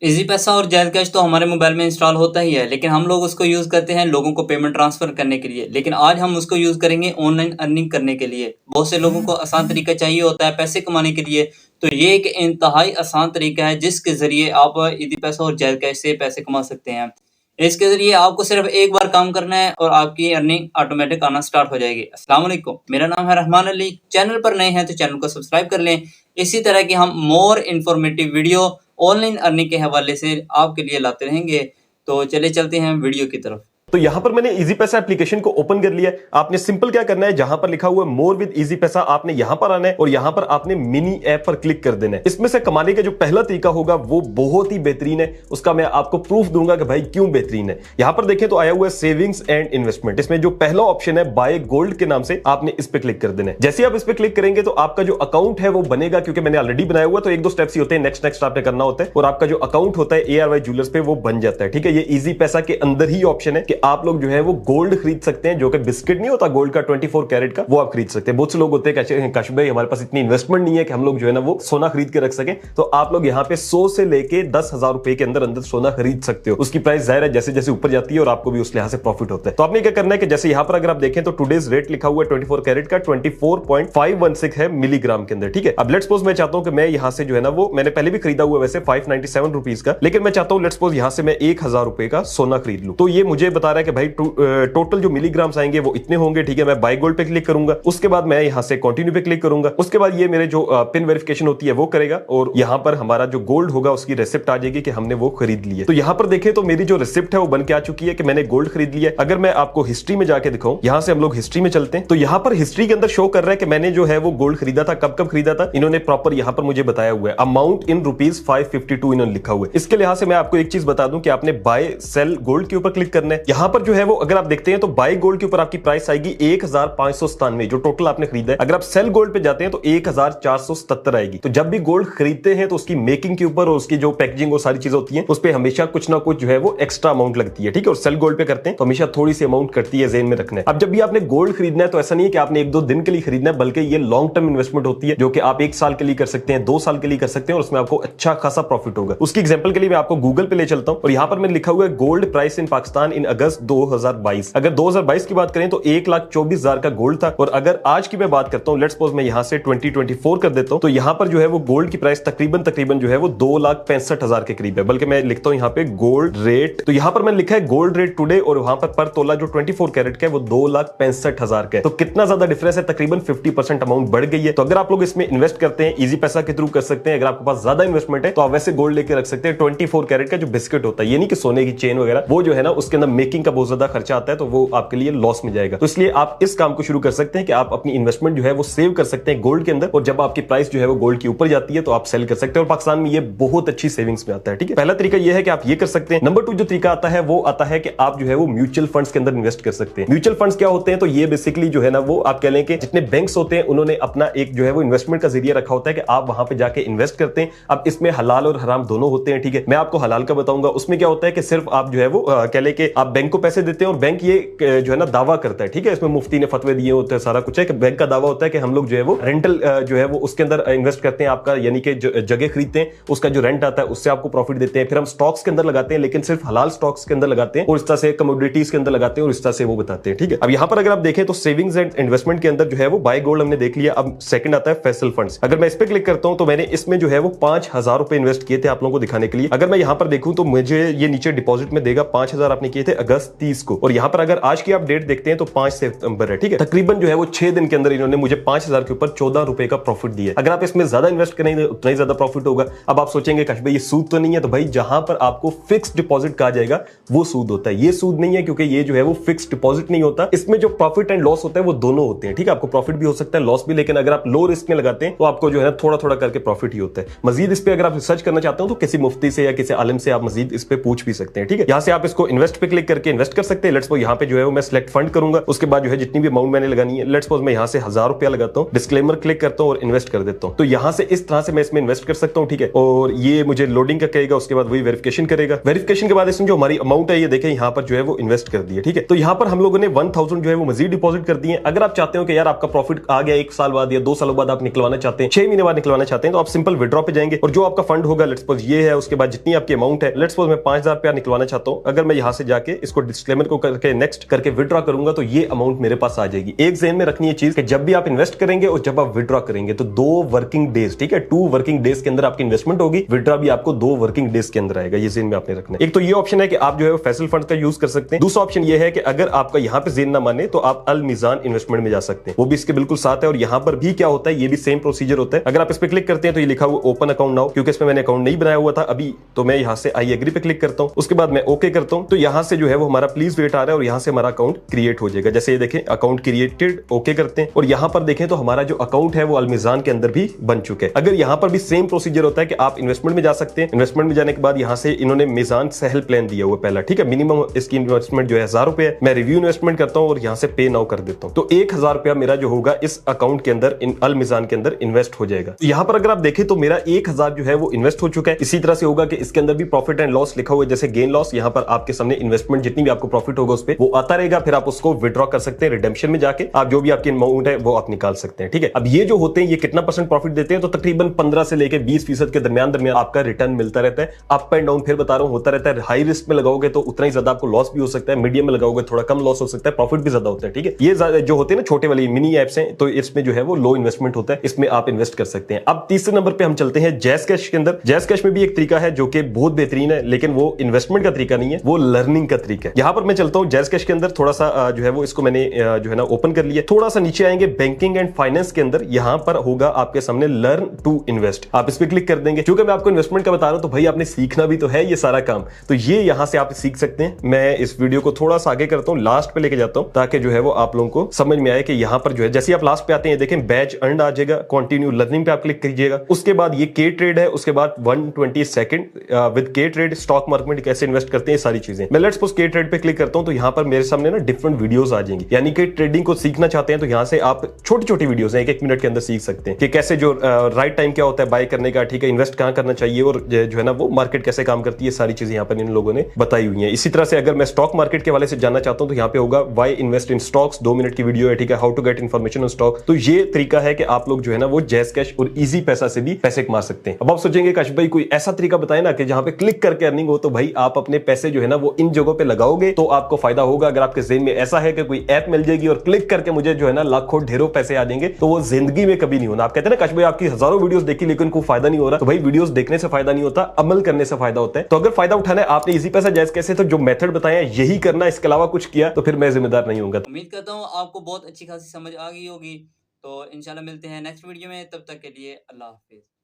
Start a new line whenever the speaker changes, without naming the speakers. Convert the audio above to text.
Easy पैसा और jazz cash तो हमारे मोबाइल में इंस्टॉल होता ही है, लेकिन हम लोग उसको यूज़ करते हैं लोगों को पेमेंट ट्रांसफ़र करने के लिए। लेकिन आज हम उसको यूज़ करेंगे ऑनलाइन अर्निंग करने के लिए। बहुत से लोगों को आसान तरीका चाहिए होता है पैसे कमाने के लिए, तो ये एक इंतहाई आसान तरीका है जिसके ज़रिए आप इजी पैसा और जैज़ कैश से पैसे कमा सकते हैं। इसके ज़रिए आपको सिर्फ़ एक बार काम करना है और आपकी अर्निंग ऑटोमेटिक आना स्टार्ट हो जाएगी। अस्सलाम वालेकुम, मेरा नाम है रहमान अली। चैनल पर नए हैं तो चैनल को सब्सक्राइब कर लें। इसी तरह की हम more informative video online earning के हवाले से आपके लिए लाते रहेंगे। तो चलिए चलते हैं वीडियो की तरफ।
तो यहां पर मैंने इजी पैसा एप्लीकेशन को ओपन कर लिया है। आपने सिंपल क्या करना है, जहां पर लिखा हुआ है मोर विद इजी पैसा, आपने यहां पर आना है और यहां पर आपने मिनी ऐप पर क्लिक कर देना है। इसमें से कमाने का जो पहला तरीका होगा वो बहुत ही बेहतरीन है, उसका मैं आपको प्रूफ दूंगा कि भाई क्यों बेहतरीन है। यहां पर देखें तो आया हुआ है सेविंग्स एंड इन्वेस्टमेंट। इसमें जो पहला ऑप्शन है बाय गोल्ड के नाम से, आपने इस पर क्लिक कर देना है। जैसे आप इस पर क्लिक करेंगे तो आपका जो अकाउंट है वो बनेगा, क्योंकि मैंने ऑलरेडी बनाया हुआ, तो एक दो स्टेप्स ही होते हैं, नेक्स्ट आपने करना होता है और आपका जो अकाउंट होता है ARY ज्वेलर्स पे वो बन जाता है। ठीक है, ये इजी पैसा के अंदर ही ऑप्शन है कि आप लोग जो है वो गोल्ड खरीद सकते हैं, जो कि बिस्किट नहीं होता गोल्ड का 24 कैरेट का, वो आप खरीद सकते हैं। बहुत से लोग होते हैं काश भाई हमारे पास इतनी इन्वेस्टमेंट नहीं है कि हम लोग जो है ना वो सोना खरीद के रख सके, तो आप लोग यहाँ पे 100 से लेके 10,000 रुपए के अंदर अंदर सोना खरीद सकते हो। उसकी प्राइस जाहिर है जैसे जैसे ऊपर जाती है और आपको भी उस लिहाज से प्रॉफिट होता है। तो आपने क्या करना है कि जैसे यहाँ पर अगर आप देखें तो टुडेज रेट लिखा हुआ है 24 कैरेट का 24.516 है मिलीग्राम के अंदर। ठीक है, अब लेट्स सपोज मैं चाहता हूं कि मैं यहां से जो है ना वो मैंने पहले भी खरीदा हुआ वैसे 597 रुपीज का, लेकिन मैं चाहता हूं लेट्स सपोज यहां से मैं 1000 रुपए का सोना खरीद लूं। तो ये मुझे बता रहा है कि भाई टोटल जो मिलीग्राम्स आएंगे वो इतने होंगे। ठीक है, मैं बाय गोल्ड पे क्लिक करूंगा, उसके बाद मैं यहां से कंटिन्यू पे क्लिक करूंगा, उसके बाद ये मेरे जो पिन वेरिफिकेशन होती है वो करेगा और यहां पर हमारा जो गोल्ड होगा उसकी रिसिप्ट आ जाएगी कि हमने वो खरीद ली है। तो यहां पर देखें तो मेरी जो रिसिप्ट है वो बन के आ चुकी है कि मैंने गोल्ड खरीद लिया है। अगर मैं आपको हिस्ट्री में जाके दिखाऊं, यहां से हम लोग हिस्ट्री में चलते हैं, तो यहां पर हिस्ट्री के अंदर शो कर रहा है कि मैंने जो है वो गोल्ड खरीदा था, कब कब खरीदा था, इन्होंने प्रॉपर यहां पर मुझे बताया हुआ है। अमाउंट इन रुपीज 552 इन्होंने लिखा हुआ है। इसके लिहाज से मैं आपको एक चीज बता दूं कि आपने बाय सेल गोल्ड के ऊपर क्लिक करना है। यहां पर जो है वो अगर आप देखते हैं तो बाय गोल्ड के ऊपर आपकी प्राइस आएगी 1597 जो टोटल आपने खरीदा है। अगर आप सेल गोल्ड पे जाते हैं तो 1477 आएगी। तो जब भी गोल्ड खरीदते हैं तो उसकी मेकिंग के ऊपर और उसकी जो पैकेजिंग और सारी चीजें होती हैं उस पे हमेशा कुछ ना कुछ जो है वो एक्स्ट्रा अमाउंट लगती है। ठीक है, और सेल गोल्ड पे करते हैं तो हमेशा थोड़ी सी अमाउंट करती है, ज़हन में रखना है। अब जब भी आपने गोल्ड खरीदना है तो ऐसा नहीं है कि आपने एक दो दिन के लिए खरीदना है, बल्कि ये लॉन्ग टर्म इन्वेस्टमेंट होती है जो कि आप 1 साल के लिए कर सकते हैं, 2 साल के लिए कर सकते हैं और उसमें आपको अच्छा खासा प्रॉफिट होगा। उसकी एग्जांपल के लिए मैं आपको गूगल पे ले चलता हूं और यहां पर मैंने लिखा हुआ है गोल्ड प्राइस इन पाकिस्तान इन अगस्त 2022। अगर 2022 की बात करें तो 1,24,000 का गोल्ड था, और अगर आज की मैं बात करता हूं, लेट्स सपोज मैं यहां से 2024 कर देता हूं, तो यहां पर जो है वो गोल्ड की प्राइस तकरीबन जो है वो 2,65,000 के करीब है। बल्कि मैं लिखता हूं यहां पे गोल्ड रेट, तो यहां पर मैंने लिखा है गोल्ड रेट टुडे और वहां पर तोला जो 24 कैरेट का है वो 2,65,000 का है। तो कितना ज्यादा डिफरेंस है, तकरीबन 50% अमाउंट बढ़ गई है। तो अगर आप लोग इसमें इन्वेस्ट करते हैं इजी पैसा के थ्रू कर सकते हैं। अगर आपके पास ज्यादा इन्वेस्टमेंट है तो आप वैसे गोल्ड लेके रख सकते हैं 24 कैरेट का जो बिस्किट होता है, ये नहीं कि सोने की चेन वगैरह, वो जो है ना उसके अंदर मेकिंग का बहुत ज्यादा खर्चा आता है, तो वो आपके लिए लॉस में जाएगा। तो इसलिए आप इस काम को शुरू कर सकते हैं कि आप अपनी इन्वेस्टमेंट जो है वो सेव कर सकते हैं गोल्ड के अंदर, और जब आपकी प्राइस जो है वो गोल्ड के ऊपर जाती है तो आप सेल कर सकते हैं। और पाकिस्तान में ये बहुत अच्छी सेविंग्स में आता है। ठीक है, पहला तरीका ये है कि आप ये कर सकते हैं। नंबर 2 जो तरीका आता है वो आता है कि आप जो है वो म्यूचुअल फंड्स के अंदर इन्वेस्ट कर सकते हैं। म्यूचुअल फंड्स क्या होते हैं, तो ये बेसिकली जो है ना वो आप कह लें कि जितने बैंक्स होते हैं उन्होंने अपना एक जो है वो इन्वेस्टमेंट का जरिया रखा होता है कि आप वहां पे जाके इन्वेस्ट करते हैं। अब इसमें हलाल और हराम दोनों होते हैं। ठीक है, मैं आपको हलाल का बताऊंगा। उसमें क्या होता है कि सिर्फ आप जो है वो कह लें कि आप बैंक को पैसे देते हैं और बैंक ये जो है ना दावा करता है। ठीक है, इसमें मुफ्ती ने फतवे दिए होते हैं, सारा कुछ है कि बैंक का दावा होता है कि हम लोग जो है वो रेंटल जो है वो उसके अंदर इन्वेस्ट करते हैं आपका, यानी कि जगह खरीदते हैं, उसका जो रेंट आता है उससे आपको प्रॉफिट देते हैं। फिर हम स्टॉक्स के अंदर लगाते हैं, लेकिन सिर्फ हलाल स्टॉक्स के अंदर लगाते हैं और इस तरह से कमोडिटीज के अंदर लगाते हैं और इस तरह से वो बताते हैं। ठीक है, अब यहां पर अगर आप देखें तो सेविंग्स एंड इन्वेस्टमेंट के अंदर जो है वो बाय गोल्ड हमने देख लिया। अब सेकंड आता है फैसल फंड्स। अगर मैं इस पे क्लिक करता हूं तो मैंने इसमें जो है वो 5,000 रुपए इन्वेस्ट किए थे आप लोगों को दिखाने के लिए। अगर मैं यहां पर देखूं तो मुझे ये नीचे डिपॉजिट में देगा 5,000 आपने किए थे अगस्त 30 को, और यहां पर अगर आज की आप डेट देखते हैं तो 5 सितंबर है। ठीक है, तकरीबन जो है वो 6 दिन के अंदर इन्होंने मुझे 5,000 के ऊपर 14 रुपए का प्रॉफिट दिया। अगर आप इसमें ज्यादा इन्वेस्ट करेंगे उतना ही ज्यादा प्रॉफिट होगा। अब आप सोचेंगे काश भाई ये सूद तो नहीं है, तो भाई जहां पर आपको फिक्स डिपॉजिट कहा जाएगा वो सूद होता है। ये सूद नहीं है, क्योंकि ये जो है वो फिक्स डिपॉजिट नहीं होता। इसमें जो प्रॉफिट एंड लॉस होता है वो दोनों होते हैं। ठीक है, आपको प्रॉफिट भी हो सकता है, लॉस भी, लेकिन अगर आप लो रिस्क में लगाते हैं तो आपको जो है थोड़ा थोड़ा करके प्रॉफिट ही होता है। मजीद इस पे अगर आप रिसर्च करना चाहते हो तो किसी मुफ्ती से या किसी आलिम से आप मजीद इस पे पूछ भी सकते हैं। ठीक है, यहां से आप इसको इन्वेस्ट पे क्लिक करके करके इन्वेस्ट कर सकते हैं। लेट्स सपोज यहाँ पे जो है वो मैं सिलेक्ट फंड करूंगा, उसके बाद जो है जितनी भी अमाउंट मैंने लगानी है, लेट्स सपोज मैं यहाँ से 1000 रुपया लगाता हूँ, डिस्क्लेमर क्लिक करता हूँ और इन्वेस्ट कर देता हूँ। तो यहाँ से इस तरह से मैं इसमें इन्वेस्ट कर सकता हूँ, ठीक है। और ये मुझे लोडिंग का कहेगा, उसके बाद वही वेरिफिकेशन करेगा। वेरिफिकेशन के बाद इसमें जो हमारी अमाउंट है ये देखें यहाँ पर जो है वो इन्वेस्ट कर दी है, ठीक है। तो यहाँ पर हम लोगों ने 1000 जो है वो मजीद डिपॉजिट कर दिए। अगर आप चाहते हो कि यार आपका प्रॉफिट आ गया 1 साल बाद या 2 सालों बाद आप निकलवाना चाहते हैं, 6 महीने बाद निकलवाना चाहते हैं, तो आप सिंपल विड्रॉ पे जाएंगे और जो आपका फंड होगा, लेट्स सपोज ये है, उसके बाद जितनी आपकी अमाउंट है, लेट्स सपोज मैं 5000 रुपया निकलवाना चाहता हूं, अगर मैं यहां से जाके इसको डिस्क्लेमर को करके नेक्स्ट करके विड्रॉ करूंगा तो ये अमाउंट मेरे पास आ जाएगी। एक ज़हन में रखनी है चीज कि जब भी आप इन्वेस्ट करेंगे और जब आप विड्रॉ करेंगे तो 2 वर्किंग डेज, ठीक है, 2 वर्किंग डेज के अंदर आपकी इन्वेस्टमेंट होगी, विड्रॉ भी आपको 2 वर्किंग डेज के अंदर आएगा। ये ज़हन में आपने रखना है। एक तो ये ऑप्शन है कि आप जो है फैसल फंड का यूज कर सकते हैं। दूसरा ऑप्शन ये है कि अगर आपका यहां पे ज़हन ना माने तो आप अल मीज़ान इन्वेस्टमेंट में जा सकते हैं, वो भी इसके बिल्कुल साथ है। और यहां पर भी क्या होता है, ये भी सेम प्रोसीजर होता है। अगर आप इस पे क्लिक करते हैं तो ये लिखा हुआ ओपन अकाउंट नाउ, क्योंकि इसमें मैंने अकाउंट नहीं बनाया हुआ था अभी, तो मैं यहां से आई एग्री पे क्लिक करता हूं, उसके बाद मैं ओके करता हूं, तो यहां से जो है वो हमारा प्लीज वेट आ रहा है और यहां से हमारा अकाउंट क्रिएट हो जाएगा। जैसे ये देखें अकाउंट क्रिएटेड, ओके करते हैं और यहां पर देखें तो हमारा जो अकाउंट है वो अल मीज़ान के अंदर भी बन चुका है। अगर यहां पर भी सेम प्रोसीजर होता है कि आप इन्वेस्टमेंट में जा सकते हैं। इन्वेस्टमेंट में जाने के बाद यहां से इन्होंने मीज़ान सहल प्लान दिया हुआ पहला, ठीक है, मिनिमम इसकी इन्वेस्टमेंट जो है 1000 रुपए है। मैं रिव्यू इन्वेस्टमेंट करता हूं और यहां से पे नाउ कर देता हूं, तो 1000 रुपया मेरा जो होगा इस अकाउंट के अंदर अल मीज़ान के अंदर इन्वेस्ट हो जाएगा। यहां पर अगर आप देखें तो मेरा 1000 जो है वो इन्वेस्ट हो चुका है। इसी तरह से होगा कि इसके अंदर भी प्रॉफिट एंड लॉस लिखा हुआ है, जैसे गेन लॉस, यहां पर आपके सामने इन्वेस्टमेंट जितनी भी आपको प्रॉफिट होगा उस पे वो आता रहेगा। फिर आप उसको विड्रॉ कर सकते हैं, रिडेम्पशन में जाके आप जो भी आपकी अमाउंट है वो आप निकाल सकते हैं, ठीक है। अब ये जो होते हैं ये कितना % प्रॉफिट देते हैं, तो तकरीबन 15 से लेकर 20% के दरमियान आपका रिटर्न मिलता रहता है। अप एंड डाउन फिर बता रहा हूं होता रहता है। हाई रिस्क में लगाओगे तो उतना ही ज्यादा आपको लॉस भी हो सकता है, मीडियम में लगाओगे थोड़ा कम लॉस हो सकता है, प्रॉफिट भी ज्यादा होता है, ठीक है। ये जो होते हैं ना छोटे वाली मिनी एप्स हैं, तो इसमें जो है वो लो इन्वेस्टमेंट होता है, इसमें आप इन्वेस्ट कर सकते हैं। अब तीसरे नंबर पे हम चलते हैं जैज़ कैश के अंदर। जैज़ कैश में भी एक तरीका है जो कि बहुत बेहतरीन है, लेकिन वो इन्वेस्टमेंट का तरीका नहीं है, वो लर्निंग का तरीका है। यहां पर मैं चलता हूं जैज़ कैश के अंदर, थोड़ा सा जो है वो इसको मैंने जो है ना ओपन कर लिया। थोड़ा सा नीचे आएंगे बैंकिंग एंड फाइनेंस के अंदर, यहां पर होगा आपके सामने लर्न टू इन्वेस्ट, आप इस पे क्लिक कर देंगे। क्योंकि मैं आपको इन्वेस्टमेंट का बता रहा हूं तो भाई आपने सीखना भी तो है ये सारा काम, तो ये यहां से आप सीख सकते हैं। मैं इस वीडियो को थोड़ा सा आगे करता हूं, लास्ट पे लेके जाता हूं, ताकि जो है वो आप लोगों को समझ में आए कि यहां पर जो है जैसे आप लास्ट पे आते हैं देखें बैच अर्न आ जाएगा, कंटिन्यू लर्निंग पे आप क्लिक कीजिएगा। उसके बाद ये के ट्रेड है, उसके बाद 120 सेकंड विद के ट्रेड, स्टॉक मार्केट में कैसे इन्वेस्ट करते हैं, सारी चीजें। मैं लेट्स सपोज के ट्रेड पे क्लिक करता हूं तो यहां पर मेरे सामने ना डिफरेंट वीडियोस आ जाएंगी, यानी कि ट्रेडिंग को सीखना चाहते हैं तो यहां से आप छोटी छोटी वीडियोस हैं 1-1 मिनट के अंदर सीख सकते हैं कि कैसे जो राइट टाइम क्या होता है बाय करने का, ठीक है, इन्वेस्ट कहां करना चाहिए और जो है ना वो मार्केट कैसे काम करती है, सारी चीजें यहां पर इन लोगों ने बताई हुई हैं। इसी तरह से अगर मैं स्टॉक मार्केट के वाले से जानना चाहता हूं तो यहां पे होगा why invest in stocks, 2 minute की वीडियो है, ठीक है, how to get information on stock. तो ये तरीका है कि आप लोग जो है ना वो जैज़ कैश और इजी पैसा से भी पैसे कमा सकते हैं। अब आप सोचेंगे काश भाई कोई ऐसा तरीका बताए ना कि जहां पे क्लिक करके अर्निंग हो, तो भाई आप अपने पैसे जो है ना वो इन जगहों पे लगाओगे तो आपको फायदा होगा। अगर आपके ज़हन में ऐसा है कि कोई ऐप मिल जाएगी और क्लिक करके मुझे जो है ना लाखों ढेरों पैसे आ जाएंगे, तो वो जिंदगी में कभी नहीं होना। आप कहते हैं ना काश भाई आपकी हजारों वीडियोस देखी लेकिन कोई फायदा नहीं हो रहा, तो भाई वीडियोस देखने से फायदा नहीं होता, अमल करने से फायदा होता है। तो अगर फायदा उठाना है आपने इजी पैसा जैज़ कैश से, तो जो मेथड बताया यही करना, इसके अलावा कुछ किया तो फिर मैं जिम्मेदार नहीं होऊंगा।
उम्मीद करता हूँ आपको बहुत अच्छी खासी समझ आ गई होगी। तो इंशाल्लाह मिलते हैं नेक्स्ट वीडियो में, तब तक के लिए अल्लाह हाफिज।